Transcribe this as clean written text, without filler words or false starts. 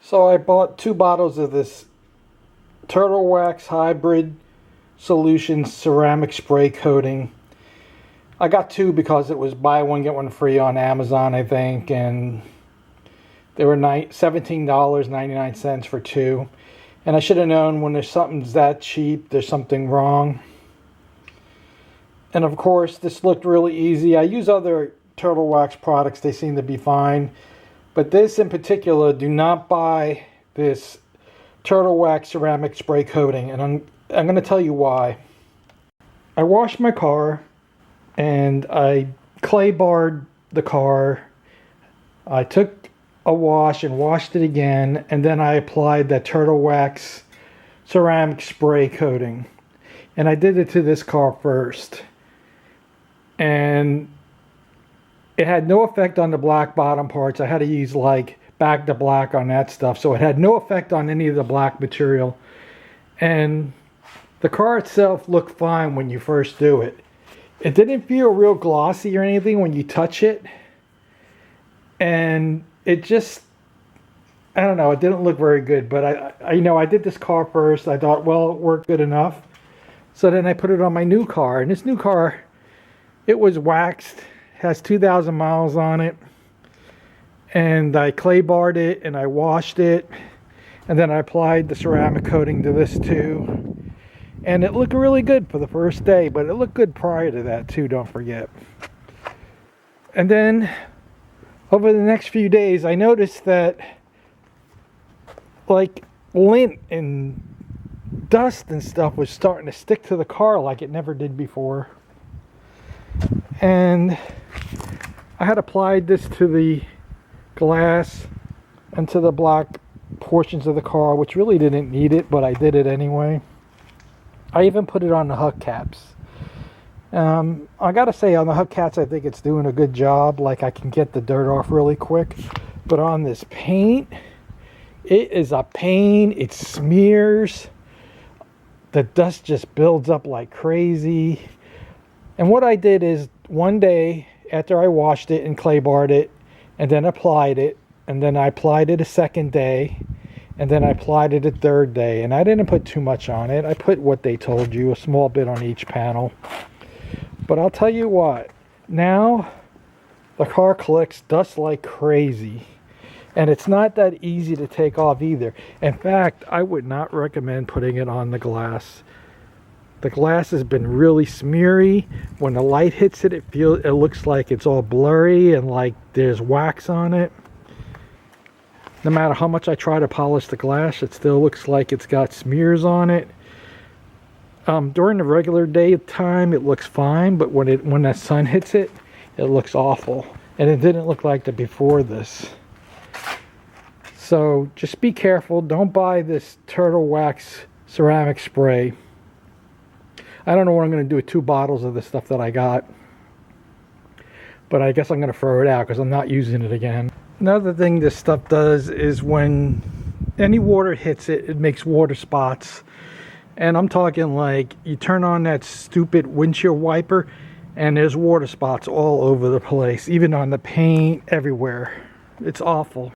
So I bought 2 bottles of this Turtlewax hybrid solution ceramic spray coating. I got 2 because it was buy one get one free on Amazon, I think, and they were $17.99 for 2. And I should have known when there's something's that cheap, there's something wrong. And of course, this looked really easy. I use other Turtlewax products, they seem to be fine. But this in particular, do not buy this Turtlewax ceramic spray coating. And I'm going to tell you why. I washed my car and I clay barred the car. I took a wash and washed it again, and then I applied that Turtlewax ceramic spray coating. And I did it to this car first. And it had no effect on the black bottom parts. I had to use like back to black on that stuff, so it had no effect on any of the black material. And the car itself looked fine when you first do it. It didn't feel real glossy or anything when you touch it. And it just, I don't know, it didn't look very good. But I did this car first. I thought, well, it worked good enough. So then I put it on my new car. And this new car, it was waxed, has 2,000 miles on it. And I clay barred it and I washed it. And then I applied the ceramic coating to this too. And it looked really good for the first day, but it looked good prior to that too, don't forget. And then over the next few days, I noticed that like lint and dust and stuff was starting to stick to the car like it never did before. And I had applied this to the glass and to the black portions of the car, which really didn't need it, but I did it anyway. I even put it on the hubcaps. I gotta say, on the hubcaps, I think it's doing a good job. Like, I can get the dirt off really quick. But on this paint, it is a pain. It smears. The dust just builds up like crazy. And what I did is, one day after I washed it and clay barred it, and then applied it, and then I applied it a second day, and then I applied it a third day. And I didn't put too much on it. I put what they told you, a small bit on each panel. But I'll tell you what, now the car collects dust like crazy. And it's not that easy to take off either. In fact, I would not recommend putting it on the glass. The glass has been really smeary. When the light hits it, it looks like it's all blurry and like there's wax on it. No matter how much I try to polish the glass, it still looks like it's got smears on it. During the regular daytime, it looks fine, but when the sun hits it, it looks awful. And it didn't look like that before this. So just be careful. Don't buy this Turtlewax ceramic spray. I don't know what I'm going to do with 2 bottles of the stuff that I got. But I guess I'm going to throw it out because I'm not using it again. Another thing this stuff does is when any water hits it, it makes water spots. And I'm talking like you turn on that stupid windshield wiper and there's water spots all over the place. Even on the paint, everywhere. It's awful.